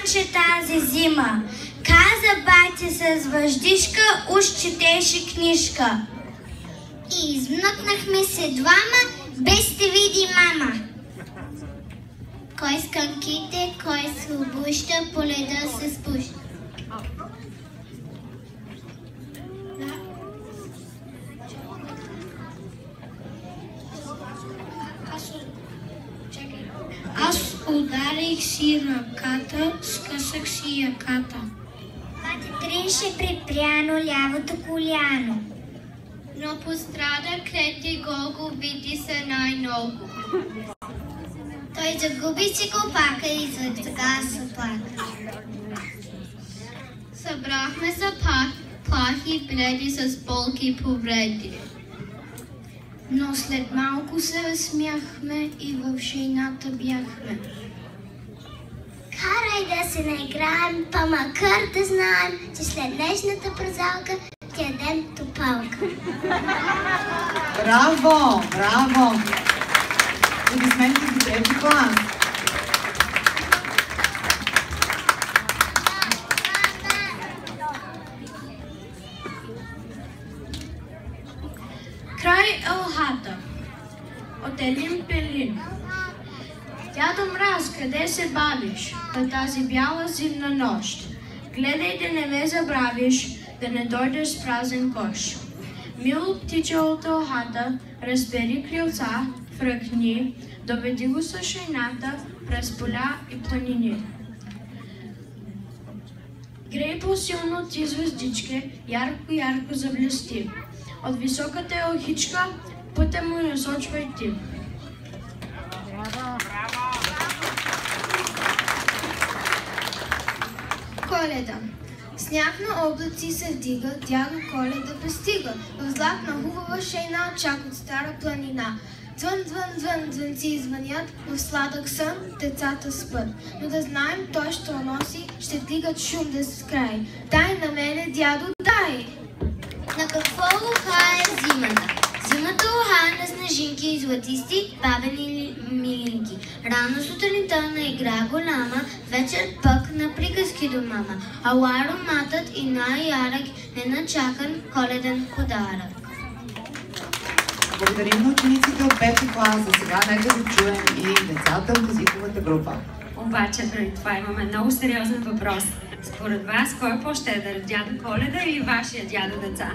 плаче тази зима. Каза батя с въждишка, уж четеше книжка. И измъкнахме се двама, без да види мама. Кой с кънките, кой се обуща, по леда се спуща. Аз ударих си ръката, скъсах си яката. Бате треше припряно лявото коляно. Но пострада Клети Гого, види се най-много. Той загуби си копака и за сега се плака. Събрахме се пак, плахи, бледи с болки повреди. Но след малко се разсмяхме и в шейната бяхме. Карай да се наиграем, па макар да знаем, че след днешната празалка ще ядем топалка. Браво! Браво! Аплодисменти за трети клас. Край елхата от Елин Пелин. Дядо Мраз, къде се бавиш на тази бяла зимна нощ? Гледай да не ме забравиш, да не дойдеш с празен кош. Мило птиче от елхата, разбери крилца, фръкни, доведи го с шейната през поля и планини. Грей по-силно ти звездичке, ярко-ярко заблести. От високата елхичка пътя му насочвай ти. Коледа. Сняг на облаци се вдига, дядо Коледа пристига. В златна хубава шейна, чак от стара планина. Звън, звън, звън, звънци звънят, в сладък сън децата спят. Но да знаем, той ще носи, ще вдигат шум без край. Дай на мене, дядо, дай! На какво луха е зимата? Зимата луха е на снежинки и златисти, бабени милинки. Рано сутринта на игра голяма, вечер пък на приказки до мама. Ала ароматът и най-ярък неначакан коледен подарък. Благодарим на учениците от пети клас. За сега нека да чуем и децата от езиковата група. Обаче преди това имаме много сериозен въпрос. Според вас, кой е по-щедър, дядо Коледа или вашия дядо деца?